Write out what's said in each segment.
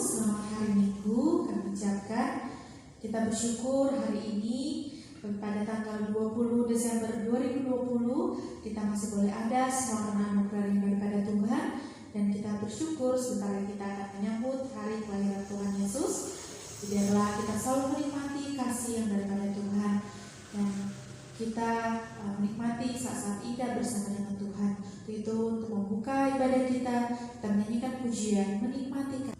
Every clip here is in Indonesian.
selamat hari Minggu. Kami ucapkan kita bersyukur hari ini pada tanggal 20 Desember 2020 kita masih boleh ada semua karena anugerah daripada Tuhan, dan kita bersyukur sebentar lagi kita akan menyambut hari kelahiran Tuhan Yesus. Biarlah kita selalu menikmati kasih yang daripada Tuhan dan kita menikmati saat-saat indah bersama dengan Tuhan. Itu untuk membuka ibadah kita menyanyikan pujian, menikmati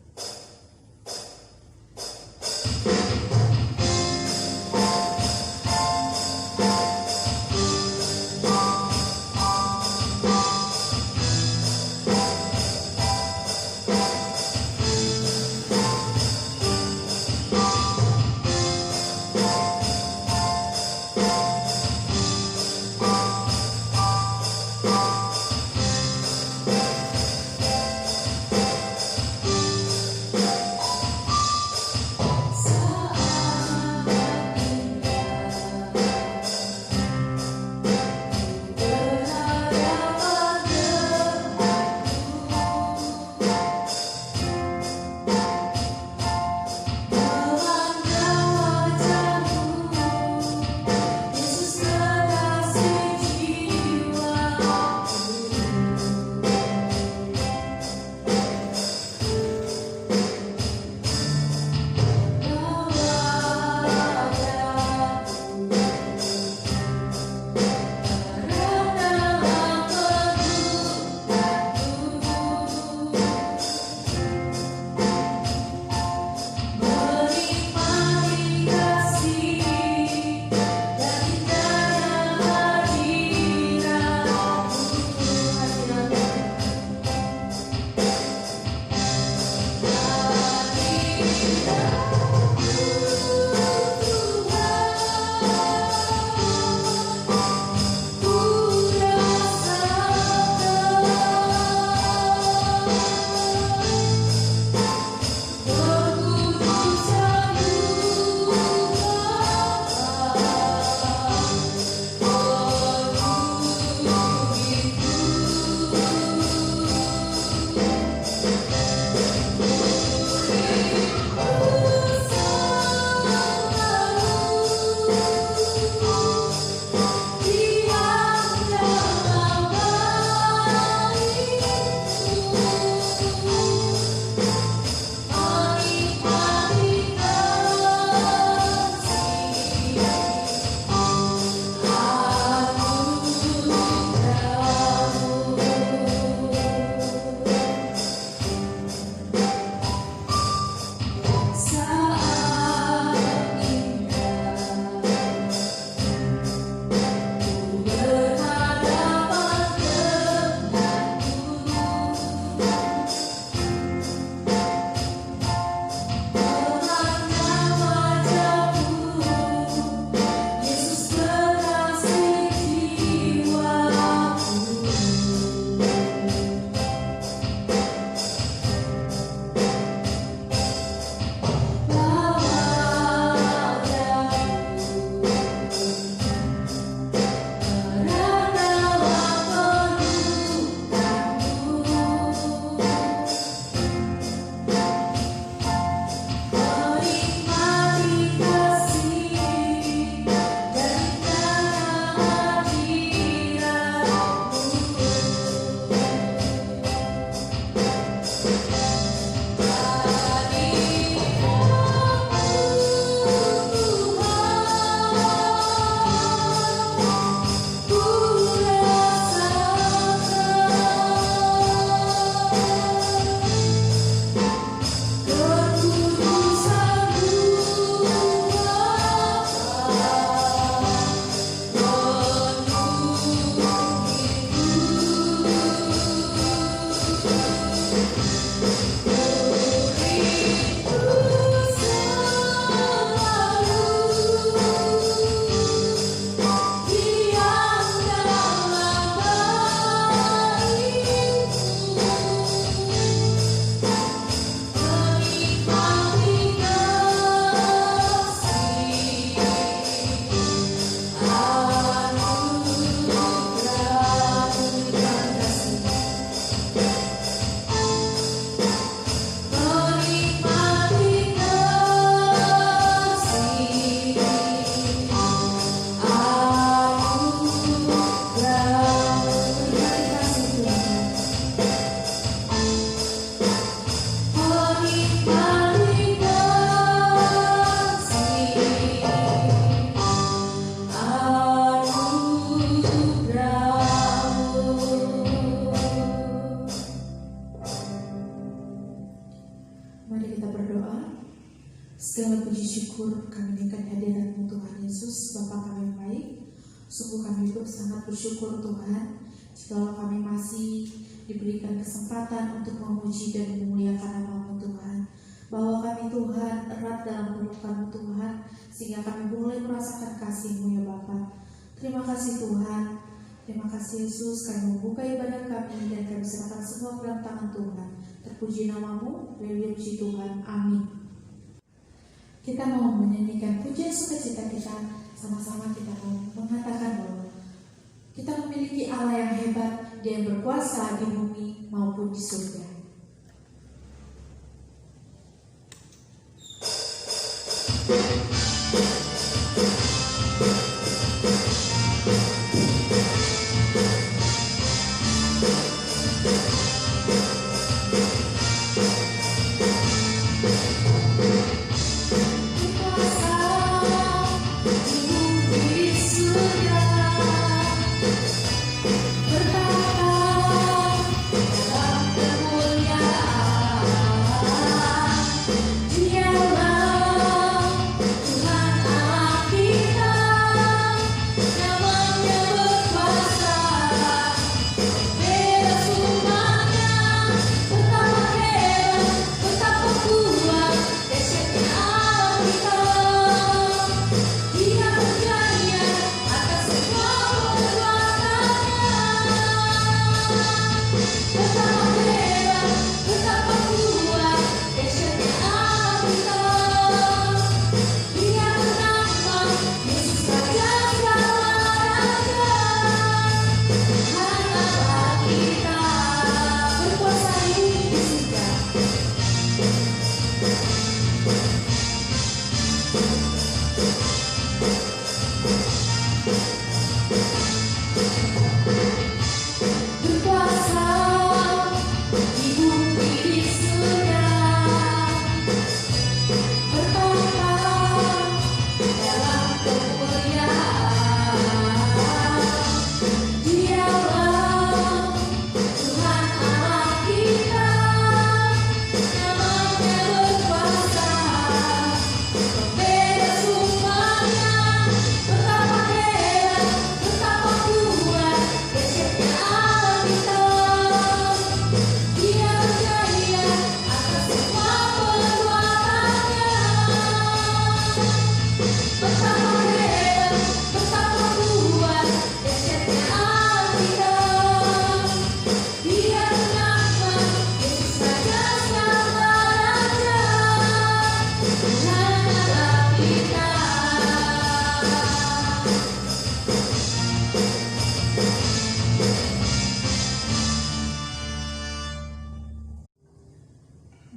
Segala puji syukur kami berikan hadirat Tuhan Yesus, Bapa kami yang baik. Sungguh kami sangat bersyukur Tuhan, jika kami masih diberikan kesempatan untuk memuji dan memuliakan nama-Mu Tuhan. Bahwa kami Tuhan erat dalam pelukan Tuhan, sehingga kami boleh merasakan kasih-Mu ya Bapa. Terima kasih Tuhan, terima kasih Yesus, kami membuka ibadah kami dan kami serahkan semua ke dalam tangan Tuhan. Terpuji nama-Mu, haleluya puji Tuhan, amin. Kita mau menyanyikan pujian sukacita kita, sama-sama kita mau mengatakan bahwa kita memiliki Allah yang hebat, Dia yang berkuasa di bumi maupun di surga.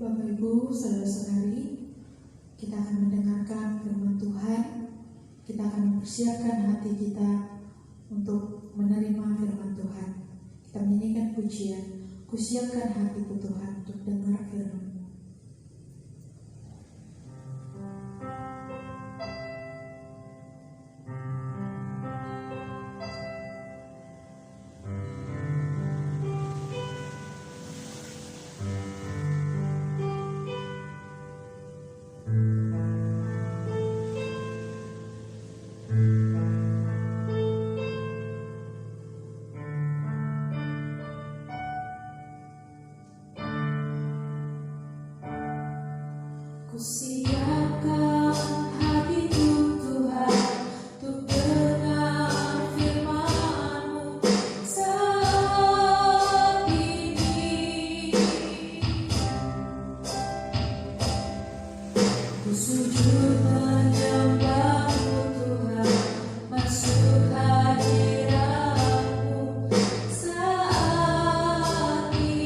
Bapak Ibu, saudara-saudari, kita akan mendengarkan firman Tuhan. Kita akan mempersiapkan hati kita untuk menerima firman Tuhan. Kita menyanyikan pujian, kusiapkan hatiku Tuhan untuk dengar firman. Kusiapkan hatiku Tuhan untuk dengar firman-Mu saat ini. Ku sujud menyembah-Mu Tuhan, masuk hadirat-Mu saat ini.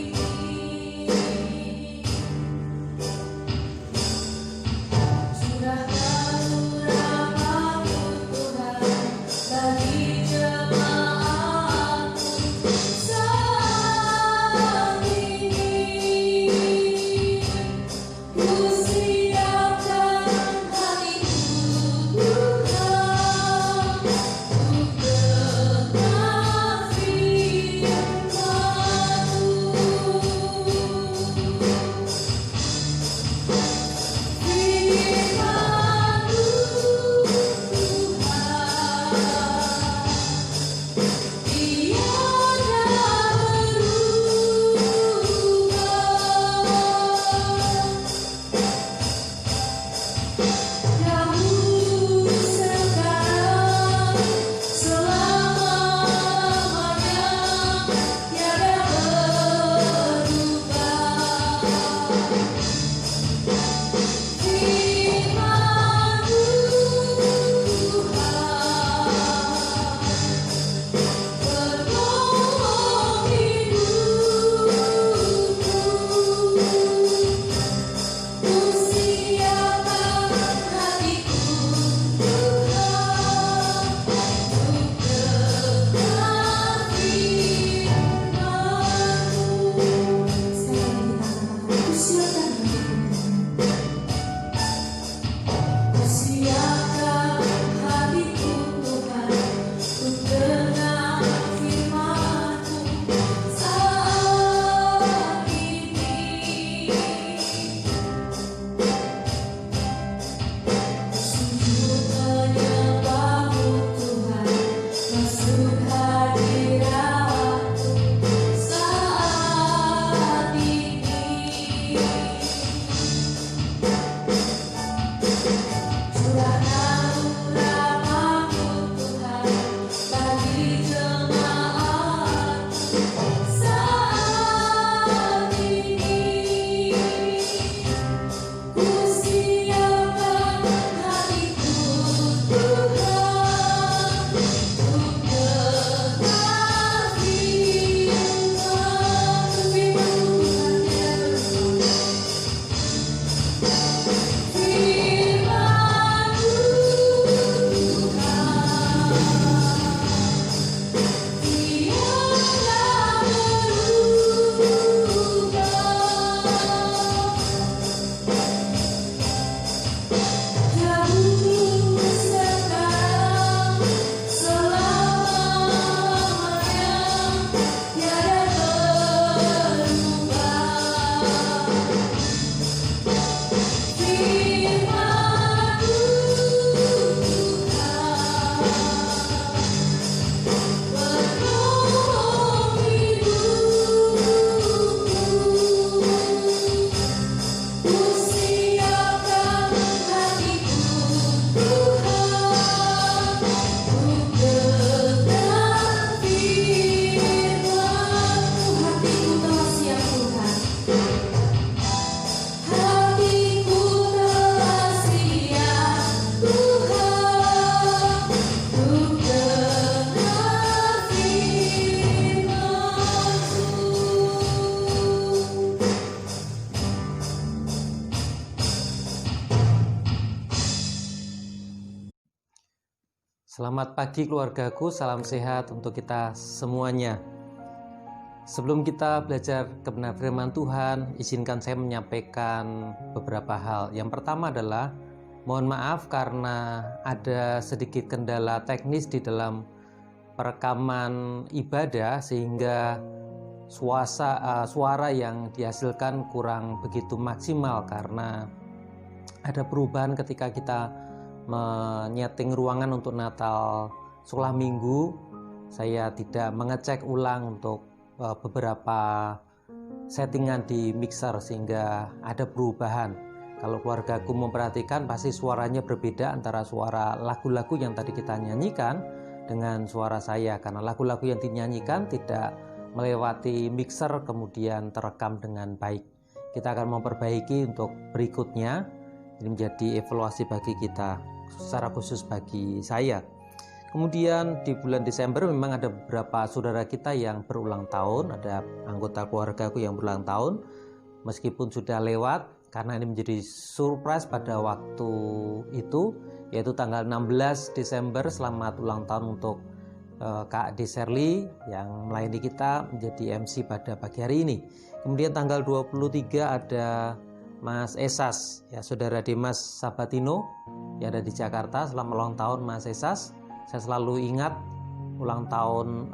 Selamat pagi keluargaku, salam sehat untuk kita semuanya. Sebelum kita belajar kebenaran firman Tuhan, izinkan saya menyampaikan beberapa hal. Yang pertama adalah mohon maaf karena ada sedikit kendala teknis di dalam perekaman ibadah sehingga suara yang dihasilkan kurang begitu maksimal karena ada perubahan ketika kita menyeting ruangan untuk Natal sekolah minggu. Saya tidak mengecek ulang untuk beberapa settingan di mixer sehingga ada perubahan. Kalau keluargaku memperhatikan pasti suaranya berbeda antara suara lagu-lagu yang tadi kita nyanyikan dengan suara saya, karena lagu-lagu yang dinyanyikan tidak melewati mixer kemudian terekam dengan baik. Kita akan memperbaiki untuk berikutnya. Ini menjadi evaluasi bagi kita, secara khusus bagi saya. Kemudian di bulan Desember memang ada beberapa saudara kita yang berulang tahun, ada anggota keluargaku yang berulang tahun, meskipun sudah lewat, karena ini menjadi surprise pada waktu itu, yaitu tanggal 16 Desember. Selamat ulang tahun untuk Kak Deserli yang melayani kita menjadi MC pada pagi hari ini. Kemudian tanggal 23 ada Mas Esas, ya, Saudara Dimas Sabatino yang ada di Jakarta. Selamat ulang tahun Mas Esas. Saya selalu ingat ulang tahun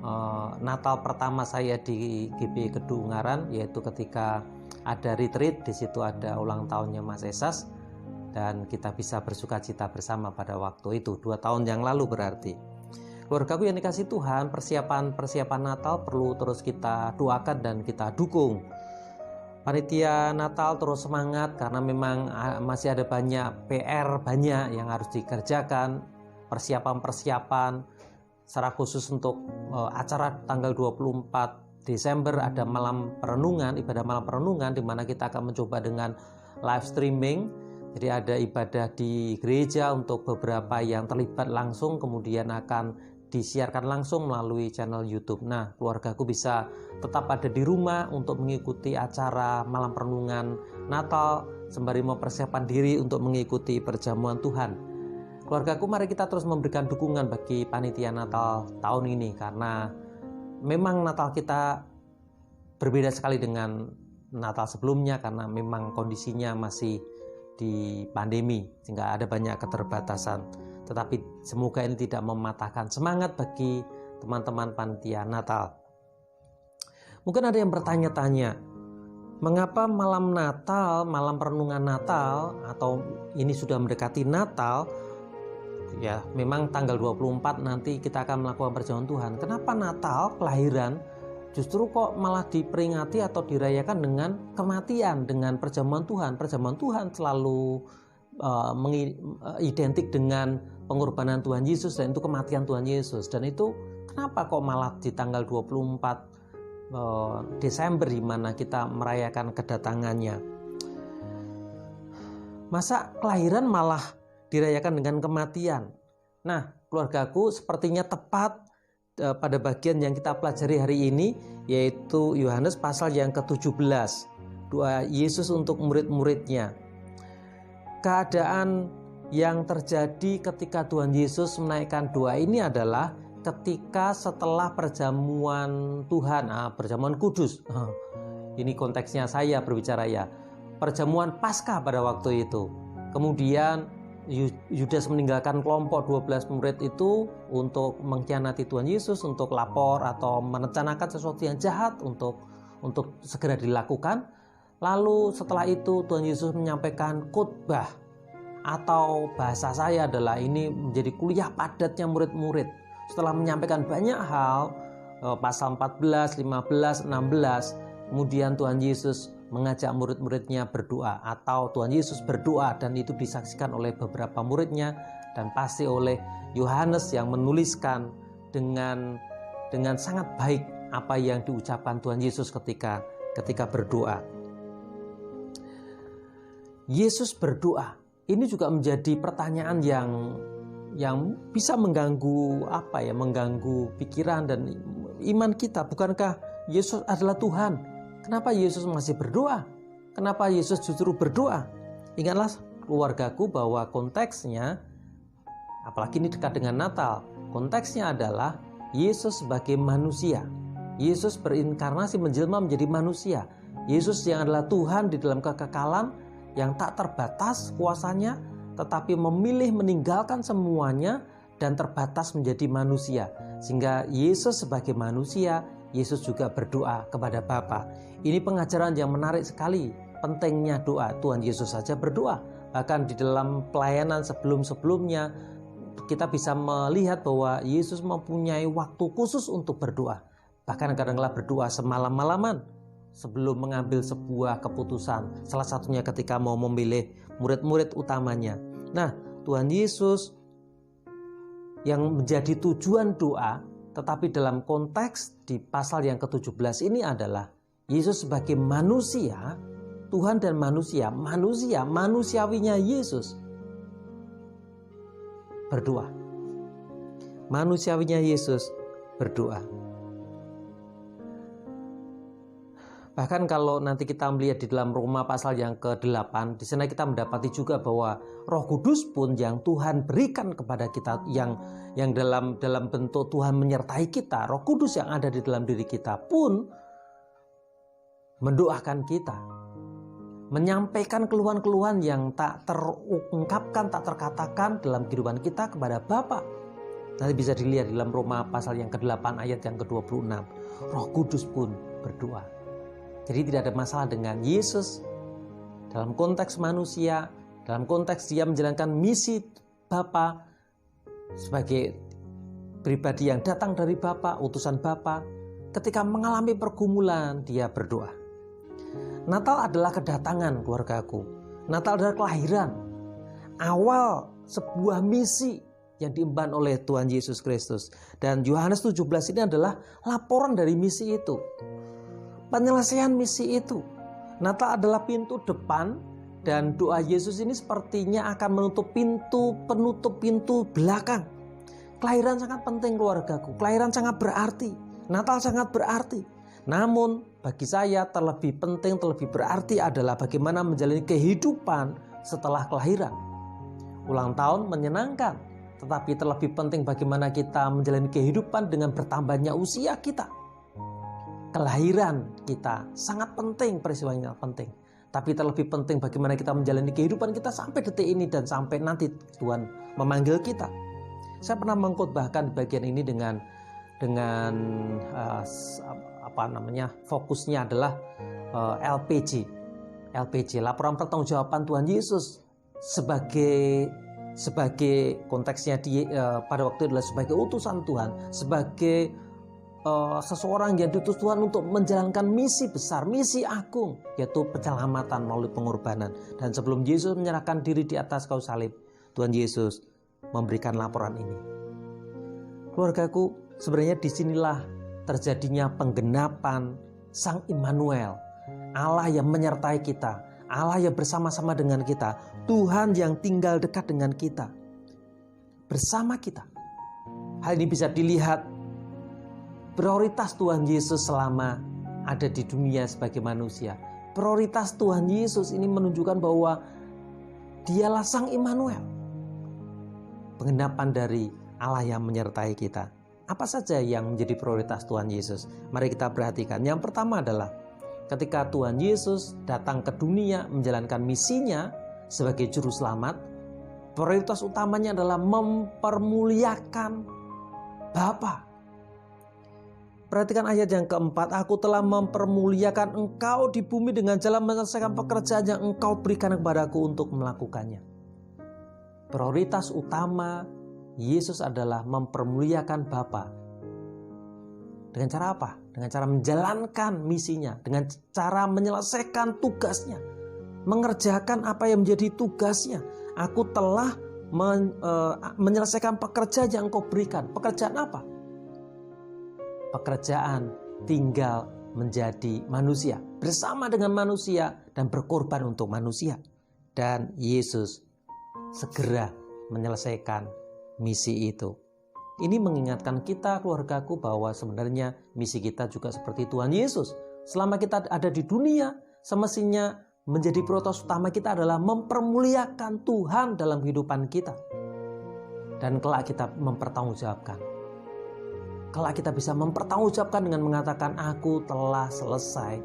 Natal pertama saya di GB Kedu Ungaran, yaitu ketika ada retreat. Di situ ada ulang tahunnya Mas Esas dan kita bisa bersukacita bersama pada waktu itu, 2 tahun yang lalu berarti. Keluargaku yang dikasih Tuhan, persiapan Natal perlu terus kita doakan dan kita dukung. Panitia Natal terus semangat karena memang masih ada banyak PR yang harus dikerjakan, persiapan secara khusus untuk acara tanggal 24 Desember ada malam perenungan, ibadah malam perenungan, di mana kita akan mencoba dengan live streaming. Jadi ada ibadah di gereja untuk beberapa yang terlibat langsung, kemudian akan disiarkan langsung melalui channel YouTube. Nah, keluargaku bisa tetap ada di rumah untuk mengikuti acara malam perenungan Natal sembari mempersiapkan diri untuk mengikuti perjamuan Tuhan. Keluargaku, mari kita terus memberikan dukungan bagi panitia Natal tahun ini, karena memang Natal kita berbeda sekali dengan Natal sebelumnya karena memang kondisinya masih di pandemi sehingga ada banyak keterbatasan. Tetapi semoga ini tidak mematahkan semangat bagi teman-teman panitia Natal. Mungkin ada yang bertanya-tanya, mengapa malam Natal, malam perenungan Natal, atau ini sudah mendekati Natal, ya memang tanggal 24 nanti kita akan melakukan perjamuan Tuhan. Kenapa Natal, kelahiran, justru kok malah diperingati atau dirayakan dengan kematian, dengan perjamuan Tuhan? Perjamuan Tuhan selalu identik dengan pengorbanan Tuhan Yesus, dan itu kematian Tuhan Yesus. Dan itu kenapa kok malah di tanggal 24 Desember di mana kita merayakan kedatangannya? Masa kelahiran malah dirayakan dengan kematian? Nah, keluargaku, sepertinya tepat pada bagian yang kita pelajari hari ini, yaitu Yohanes pasal yang ke-17, doa Yesus untuk murid-muridnya. Keadaan yang terjadi ketika Tuhan Yesus menaikkan doa ini adalah ketika setelah perjamuan Tuhan, perjamuan kudus. Ini konteksnya saya berbicara ya. Perjamuan Paskah pada waktu itu. Kemudian Yudas meninggalkan kelompok 12 murid itu untuk mengkhianati Tuhan Yesus, untuk lapor atau merencanakan sesuatu yang jahat untuk segera dilakukan. Lalu setelah itu Tuhan Yesus menyampaikan khotbah, atau bahasa saya adalah ini menjadi kuliah padatnya murid-murid. Setelah menyampaikan banyak hal, pasal 14, 15, 16, kemudian Tuhan Yesus mengajak murid-muridnya berdoa, atau Tuhan Yesus berdoa, dan itu disaksikan oleh beberapa muridnya dan pasti oleh Yohanes yang menuliskan dengan sangat baik apa yang diucapkan Tuhan Yesus ketika berdoa. Yesus berdoa. Ini juga menjadi pertanyaan yang bisa mengganggu mengganggu pikiran dan iman kita. Bukankah Yesus adalah Tuhan? Kenapa Yesus masih berdoa? Kenapa Yesus justru berdoa? Ingatlah keluargaku bahwa konteksnya, apalagi ini dekat dengan Natal, Konteksnya adalah Yesus sebagai manusia. Yesus berinkarnasi menjelma menjadi manusia. Yesus yang adalah Tuhan di dalam kekekalan yang tak terbatas kuasanya, tetapi memilih meninggalkan semuanya dan terbatas menjadi manusia. Sehingga Yesus sebagai manusia, Yesus juga berdoa kepada Bapa. Ini pengajaran yang menarik sekali, pentingnya doa. Tuhan Yesus saja berdoa. Bahkan di dalam pelayanan sebelum-sebelumnya, kita bisa melihat bahwa Yesus mempunyai waktu khusus untuk berdoa. Bahkan kadang-kadang berdoa semalam-malaman sebelum mengambil sebuah keputusan. Salah satunya ketika mau memilih murid-murid utamanya. Nah, Tuhan Yesus yang menjadi tujuan doa, tetapi dalam konteks di pasal yang ke-17 ini adalah Yesus sebagai manusia, Tuhan dan manusia, manusiawinya Yesus berdoa. Manusiawinya Yesus berdoa. Bahkan kalau nanti kita melihat di dalam Roma pasal yang ke-8, di sana kita mendapati juga bahwa Roh Kudus pun yang Tuhan berikan kepada kita, yang dalam bentuk Tuhan menyertai kita, Roh Kudus yang ada di dalam diri kita pun mendoakan kita, menyampaikan keluhan-keluhan yang tak terungkapkan, tak terkatakan dalam kehidupan kita kepada Bapa. Nanti bisa dilihat di dalam Roma pasal yang ke-8 ayat yang ke-26. Roh Kudus pun berdoa. Jadi tidak ada masalah dengan Yesus dalam konteks manusia, dalam konteks dia menjalankan misi Bapa sebagai pribadi yang datang dari Bapa, utusan Bapa. Ketika mengalami pergumulan, dia berdoa. Natal adalah kedatangan, keluargaku. Natal adalah kelahiran, awal sebuah misi yang diemban oleh Tuhan Yesus Kristus. Dan Yohanes 17 ini adalah laporan dari misi itu. Penyelesaian misi itu. Natal adalah pintu depan, dan doa Yesus ini sepertinya akan menutup pintu belakang. Kelahiran sangat penting, keluargaku. Kelahiran sangat berarti. Natal sangat berarti. Namun bagi saya terlebih penting, terlebih berarti adalah bagaimana menjalani kehidupan setelah kelahiran. Ulang tahun menyenangkan, tetapi terlebih penting bagaimana kita menjalani kehidupan dengan bertambahnya usia kita. Kelahiran kita sangat penting, peristiwanya penting. Tapi terlebih penting bagaimana kita menjalani kehidupan kita sampai detik ini dan sampai nanti Tuhan memanggil kita. Saya pernah mengkhotbahkan di bagian ini dengan fokusnya adalah LPG, laporan pertanggungjawaban Tuhan Yesus sebagai konteksnya pada waktu itu adalah sebagai utusan Tuhan, sebagai seseorang yang diutus Tuhan untuk menjalankan misi besar, misi agung, yaitu penyelamatan melalui pengorbanan. Dan sebelum Yesus menyerahkan diri di atas kayu salib, Tuhan Yesus memberikan laporan ini. Keluargaku, sebenarnya disinilah terjadinya penggenapan Sang Immanuel, Allah yang menyertai kita, Allah yang bersama-sama dengan kita, Tuhan yang tinggal dekat dengan kita, bersama kita. Hal ini bisa dilihat prioritas Tuhan Yesus selama ada di dunia sebagai manusia. Prioritas Tuhan Yesus ini menunjukkan bahwa Dialah Sang Immanuel, penggenapan dari Allah yang menyertai kita. Apa saja yang menjadi prioritas Tuhan Yesus? Mari kita perhatikan. Yang pertama adalah ketika Tuhan Yesus datang ke dunia menjalankan misinya sebagai juru selamat, prioritas utamanya adalah mempermuliakan Bapa. Perhatikan ayat yang keempat, aku telah mempermuliakan engkau di bumi dengan jalan menyelesaikan pekerjaan yang engkau berikan kepadaku untuk melakukannya. Prioritas utama Yesus adalah mempermuliakan Bapa. Dengan cara apa? Dengan cara menjalankan misinya, dengan cara menyelesaikan tugasnya, mengerjakan apa yang menjadi tugasnya. Aku telah menyelesaikan pekerjaan yang engkau berikan. Pekerjaan apa? Pekerjaan tinggal menjadi manusia, bersama dengan manusia dan berkorban untuk manusia. Dan Yesus segera menyelesaikan misi itu. Ini mengingatkan kita, keluargaku, bahwa sebenarnya misi kita juga seperti Tuhan Yesus. Selama kita ada di dunia, semestinya menjadi prioritas utama kita adalah mempermuliakan Tuhan dalam kehidupan kita. dan kelak kita mempertanggungjawabkan. Kelak kita bisa mempertanggungjawabkan dengan mengatakan, aku telah selesai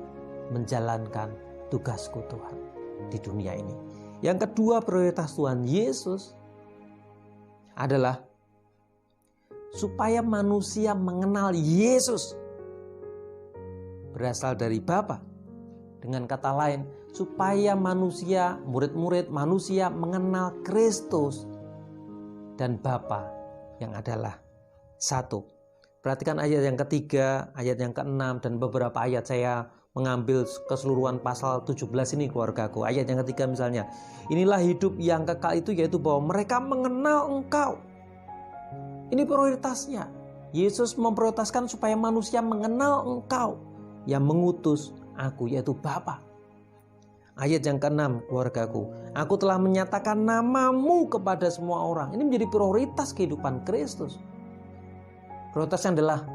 menjalankan tugasku Tuhan di dunia ini. Yang kedua, prioritas Tuhan Yesus adalah supaya manusia mengenal Yesus berasal dari Bapa. Dengan kata lain, supaya manusia, murid-murid manusia mengenal Kristus dan Bapa yang adalah satu. Perhatikan ayat yang ketiga, ayat yang keenam, dan beberapa ayat saya mengambil keseluruhan pasal 17 ini keluargaku. Ayat yang ketiga misalnya, inilah hidup yang kekal itu, yaitu bahwa mereka mengenal Engkau. Ini prioritasnya. Yesus memprioritaskan supaya manusia mengenal Engkau yang mengutus aku, yaitu Bapa. Ayat yang keenam keluargaku, aku telah menyatakan namamu kepada semua orang. Ini menjadi prioritas kehidupan Kristus. Prioritasnya adalah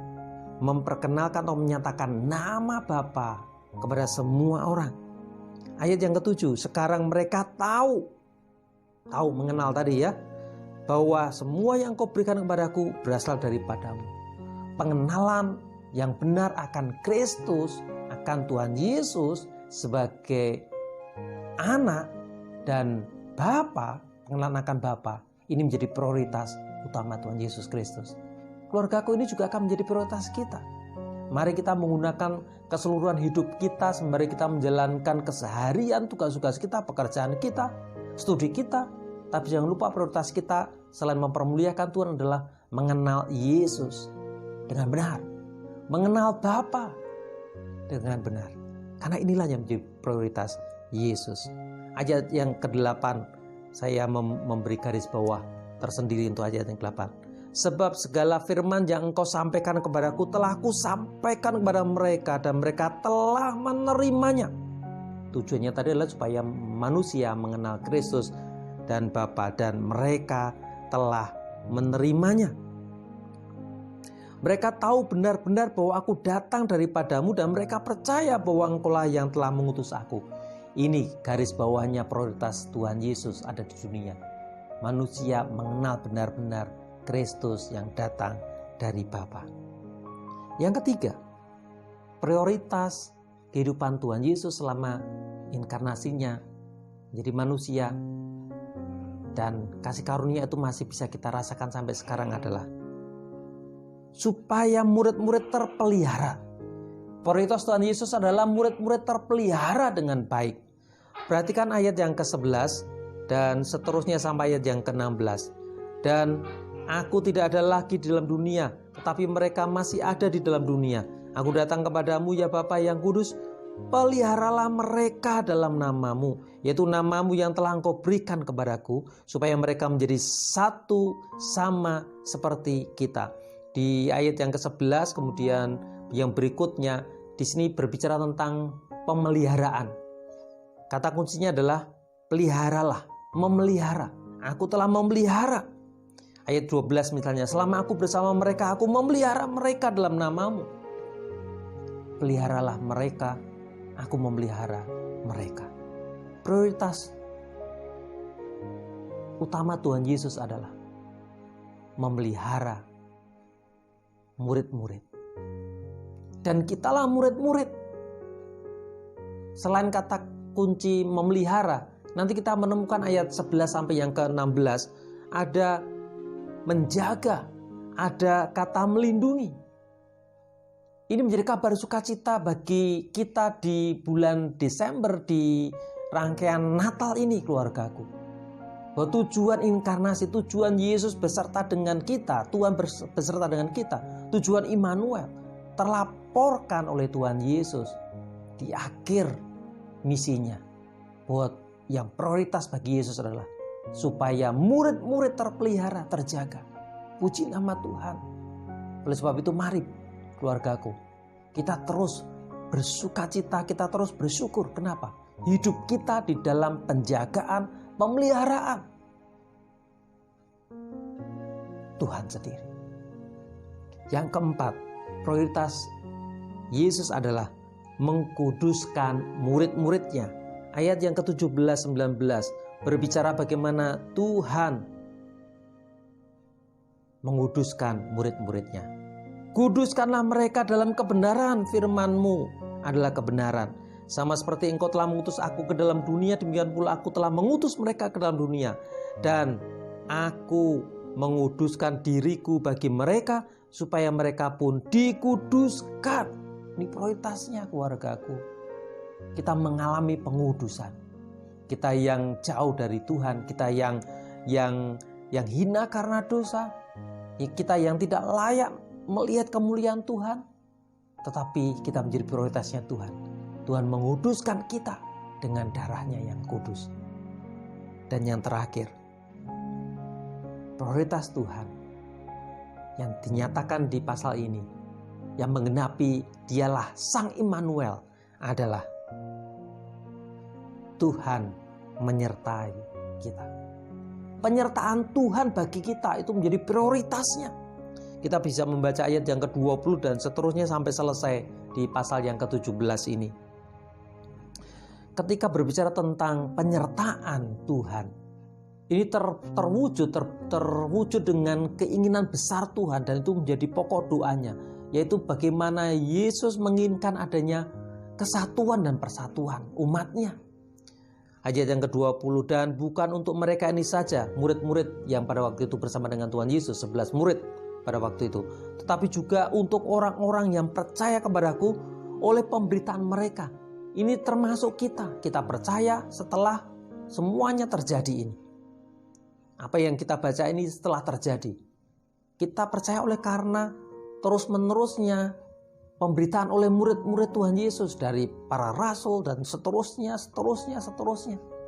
memperkenalkan atau menyatakan nama Bapa kepada semua orang. Ayat yang ketujuh, sekarang mereka tahu mengenal tadi ya, bahwa semua yang kau berikan kepadaku berasal daripadamu. Pengenalan yang benar akan Kristus, akan Tuhan Yesus sebagai anak dan Bapa, pengenalan akan Bapa, ini menjadi prioritas utama Tuhan Yesus Kristus. Keluargaku, ini juga akan menjadi prioritas kita. Mari kita menggunakan keseluruhan hidup kita sembari kita menjalankan keseharian, tugas-tugas kita, pekerjaan kita, studi kita. Tapi jangan lupa prioritas kita selain mempermuliakan Tuhan adalah mengenal Yesus dengan benar. Mengenal Bapa dengan benar. Karena inilah yang menjadi prioritas Yesus. Ayat yang ke-8 saya memberi garis bawah tersendiri untuk ayat yang ke-8. Sebab segala firman yang engkau sampaikan kepadaku telah kusampaikan kepada mereka dan mereka telah menerimanya. Tujuannya tadi adalah supaya manusia mengenal Kristus dan Bapa, dan mereka telah menerimanya. Mereka tahu benar-benar bahwa aku datang daripadamu dan mereka percaya bahwa engkaulah yang telah mengutus aku. Ini garis bawahnya prioritas Tuhan Yesus ada di dunia. Manusia mengenal benar-benar Kristus yang datang dari Bapa. Yang ketiga, prioritas kehidupan Tuhan Yesus selama inkarnasinya menjadi manusia dan kasih karunia itu masih bisa kita rasakan sampai sekarang adalah supaya murid-murid terpelihara. Prioritas Tuhan Yesus adalah murid-murid terpelihara dengan baik. Perhatikan ayat yang ke-11 dan seterusnya sampai ayat yang ke-16. Dan aku tidak ada lagi di dalam dunia, tetapi mereka masih ada di dalam dunia. Aku datang kepadamu ya Bapa yang kudus, peliharalah mereka dalam namamu, yaitu namamu yang telah engkau berikan kepadaku, supaya mereka menjadi satu sama seperti kita. Di ayat yang ke-11 kemudian yang berikutnya, di sini berbicara tentang pemeliharaan. Kata kuncinya adalah peliharalah, memelihara. Aku telah memelihara. Ayat 12 misalnya, selama aku bersama mereka, aku memelihara mereka dalam namamu. Peliharalah mereka, aku memelihara mereka. Prioritas utama Tuhan Yesus adalah memelihara murid-murid. Dan kitalah murid-murid. Selain kata kunci memelihara, nanti kita menemukan ayat 11 sampai yang ke-16 ada menjaga, ada kata melindungi. Ini menjadi kabar sukacita bagi kita di bulan Desember, di rangkaian Natal ini keluargaku. Bahwa tujuan inkarnasi, tujuan Yesus beserta dengan kita, Tuhan beserta dengan kita, tujuan Immanuel terlaporkan oleh Tuhan Yesus di akhir misinya. Bahwa yang prioritas bagi Yesus adalah supaya murid-murid terpelihara, terjaga. Puji nama Tuhan. Oleh sebab itu mari keluargaku, kita terus bersukacita, kita terus bersyukur. Kenapa? Hidup kita di dalam penjagaan, pemeliharaan Tuhan sendiri. Yang keempat, prioritas Yesus adalah mengkuduskan murid-muridnya. Ayat yang ke-17-19 berbicara bagaimana Tuhan menguduskan murid-muridnya. Kuduskanlah mereka dalam kebenaran, firman-Mu adalah kebenaran. Sama seperti Engkau telah mengutus aku ke dalam dunia, demikian pula aku telah mengutus mereka ke dalam dunia. Dan aku menguduskan diriku bagi mereka, supaya mereka pun dikuduskan. Ini prioritasnya keluargaku. Kita mengalami pengudusan. Kita yang jauh dari Tuhan, kita yang hina karena dosa, kita yang tidak layak melihat kemuliaan Tuhan, tetapi kita menjadi prioritasnya Tuhan. Tuhan menguduskan kita dengan darahnya yang kudus. Dan yang terakhir, prioritas Tuhan yang dinyatakan di pasal ini, yang menggenapi dialah Sang Immanuel, adalah Tuhan menyertai kita. Penyertaan Tuhan bagi kita itu menjadi prioritasnya. Kita bisa membaca ayat yang ke-20 dan seterusnya sampai selesai di pasal yang ke-17 ini. Ketika berbicara tentang penyertaan Tuhan, ini terwujud dengan keinginan besar Tuhan, dan itu menjadi pokok doanya, yaitu bagaimana Yesus menginginkan adanya kesatuan dan persatuan umatnya. Ayat yang ke-20, dan bukan untuk mereka ini saja, murid-murid yang pada waktu itu bersama dengan Tuhan Yesus, 11 murid pada waktu itu, tetapi juga untuk orang-orang yang percaya kepadaku oleh pemberitaan mereka. Ini termasuk kita percaya setelah semuanya terjadi ini. Apa yang kita baca ini setelah terjadi. Kita percaya oleh karena terus-menerusnya pemberitaan oleh murid-murid Tuhan Yesus dari para rasul dan seterusnya.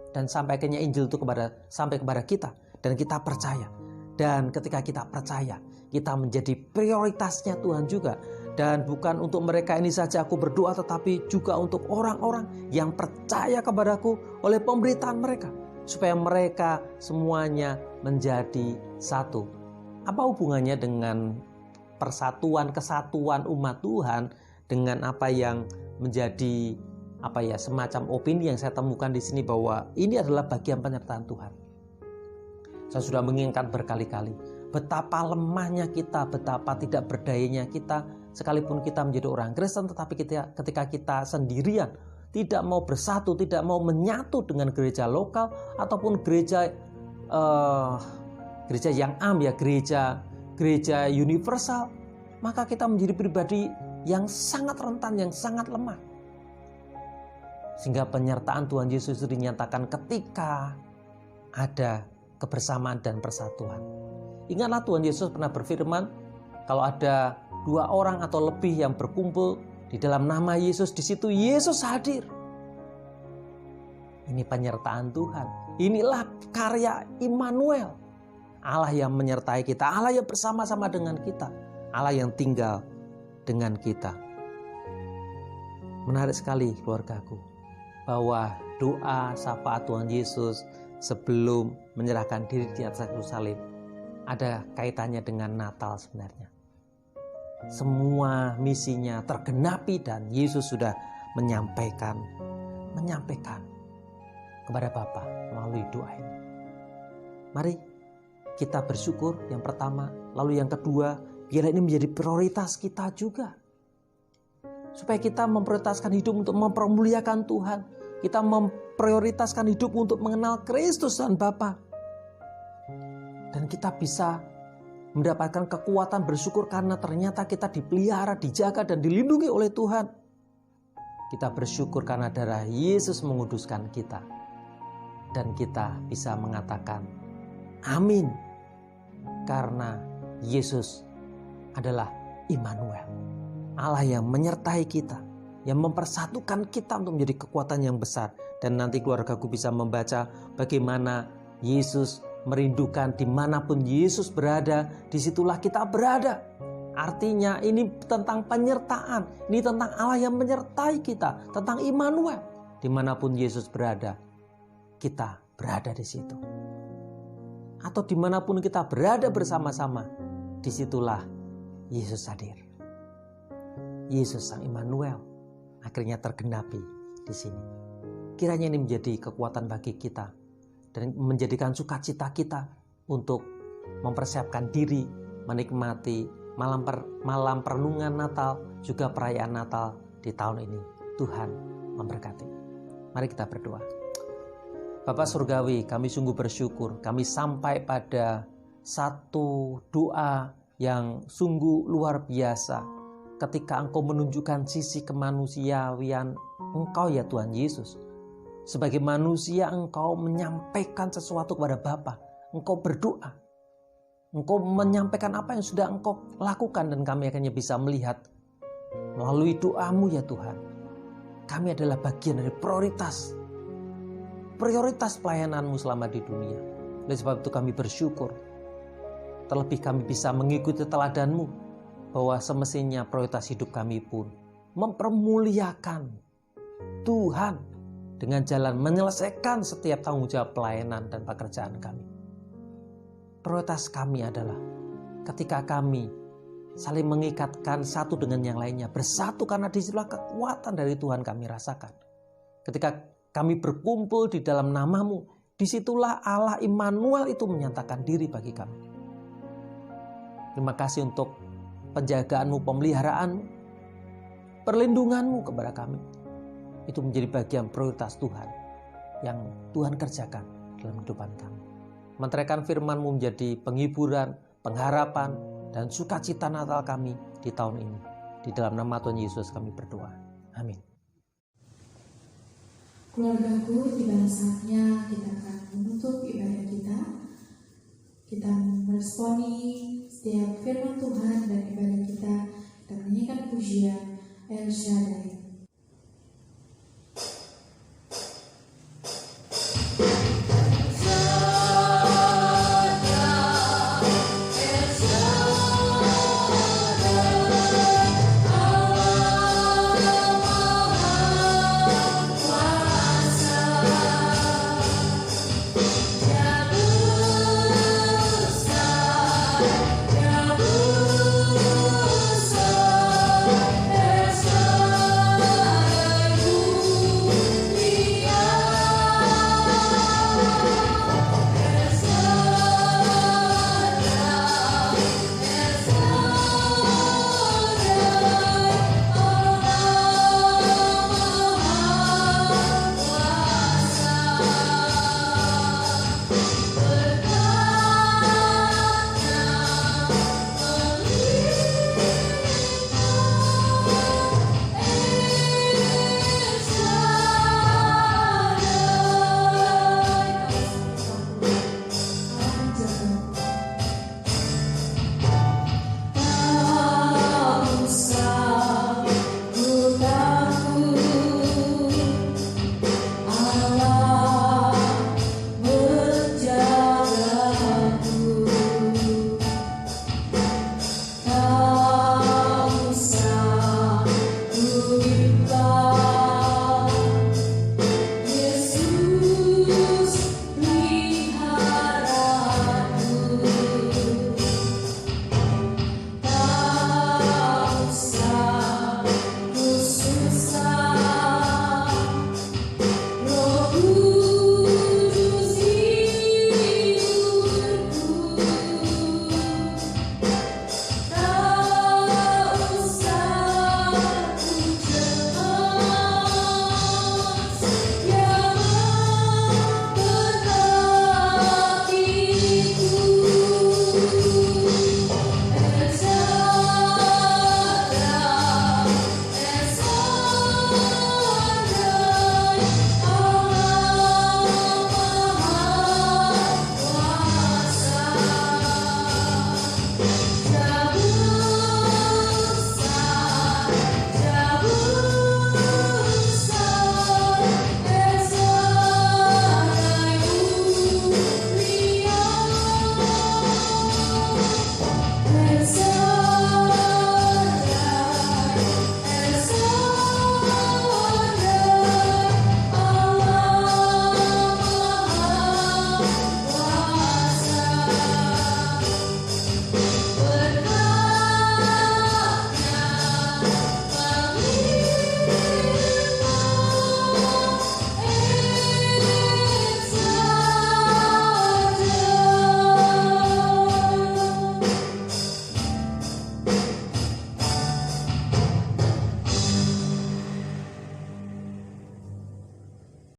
Dan sampai akhirnya Injil itu sampai kepada kita dan kita percaya. Dan ketika kita percaya, kita menjadi prioritasnya Tuhan juga. Dan bukan untuk mereka ini saja aku berdoa, tetapi juga untuk orang-orang yang percaya kepadaku oleh pemberitaan mereka, supaya mereka semuanya menjadi satu. Apa hubungannya dengan persatuan, kesatuan umat Tuhan dengan apa yang menjadi semacam opini yang saya temukan di sini, bahwa ini adalah bagian penyertaan Tuhan. Saya sudah mengingatkan berkali-kali betapa lemahnya kita, betapa tidak berdayanya kita, sekalipun kita menjadi orang Kristen, tetapi ketika kita sendirian, tidak mau bersatu, tidak mau menyatu dengan gereja lokal ataupun gereja yang gereja universal, maka kita menjadi pribadi yang sangat rentan, yang sangat lemah. Sehingga penyertaan Tuhan Yesus itu dinyatakan ketika ada kebersamaan dan persatuan. Ingatlah Tuhan Yesus pernah berfirman, kalau ada 2 orang atau lebih yang berkumpul di dalam nama Yesus, di situ Yesus hadir. Ini penyertaan Tuhan. Inilah karya Immanuel. Allah yang menyertai kita, Allah yang bersama-sama dengan kita, Allah yang tinggal dengan kita. Menarik sekali keluargaku, bahwa doa syafaat Tuhan Yesus sebelum menyerahkan diri di atas kayu salib ada kaitannya dengan Natal sebenarnya. Semua misinya tergenapi dan Yesus sudah menyampaikan kepada Bapa melalui doa ini. Mari kita bersyukur yang pertama, lalu yang kedua, biar ini menjadi prioritas kita juga. Supaya kita memprioritaskan hidup untuk mempermuliakan Tuhan. Kita memprioritaskan hidup untuk mengenal Kristus dan Bapa. Dan kita bisa mendapatkan kekuatan bersyukur karena ternyata kita dipelihara, dijaga dan dilindungi oleh Tuhan. Kita bersyukur karena darah Yesus menguduskan kita. Dan kita bisa mengatakan amin. Karena Yesus adalah Immanuel, Allah yang menyertai kita, yang mempersatukan kita untuk menjadi kekuatan yang besar. Dan nanti keluargaku bisa membaca bagaimana Yesus merindukan dimanapun Yesus berada, disitulah kita berada. Artinya ini tentang penyertaan, ini tentang Allah yang menyertai kita, tentang Immanuel. Dimanapun Yesus berada, kita berada di situ. Atau dimanapun kita berada bersama-sama, disitulah Yesus hadir. Yesus Sang Immanuel akhirnya tergenapi di sini. Kiranya ini menjadi kekuatan bagi kita dan menjadikan sukacita kita untuk mempersiapkan diri menikmati malam perenungan Natal, juga perayaan Natal di tahun ini. Tuhan memberkati. Mari kita berdoa. Bapak Surgawi, kami sungguh bersyukur kami sampai pada satu doa yang sungguh luar biasa ketika Engkau menunjukkan sisi kemanusiaan Engkau ya Tuhan Yesus. Sebagai manusia Engkau menyampaikan sesuatu kepada Bapa. Engkau berdoa. Engkau menyampaikan apa yang sudah Engkau lakukan dan kami akhirnya bisa melihat melalui doamu ya Tuhan. Kami adalah bagian dari prioritas pelayananmu selama di dunia. Oleh sebab itu kami bersyukur. Terlebih kami bisa mengikuti teladanmu bahwa semestinya prioritas hidup kami pun mempermuliakan Tuhan dengan jalan menyelesaikan setiap tanggung jawab pelayanan dan pekerjaan kami. Prioritas kami adalah ketika kami saling mengikatkan satu dengan yang lainnya, bersatu karena disitulah kekuatan dari Tuhan kami rasakan. Ketika kami berkumpul di dalam namamu, disitulah Allah Immanuel itu menyatakan diri bagi kami. Terima kasih untuk penjagaanmu, pemeliharaanmu, perlindunganmu kepada kami. Itu menjadi bagian prioritas Tuhan yang Tuhan kerjakan dalam kehidupan kami. Menteraikan firman-Mu menjadi penghiburan, pengharapan, dan sukacita Natal kami di tahun ini. Di dalam nama Tuhan Yesus kami berdoa. Amin. Keluargaku, tiba saatnya kita akan menutup ibadah kita. Kita meresponi setiap firman Tuhan dan ibadah kita. Kita menyanyikan pujian El Shaddai.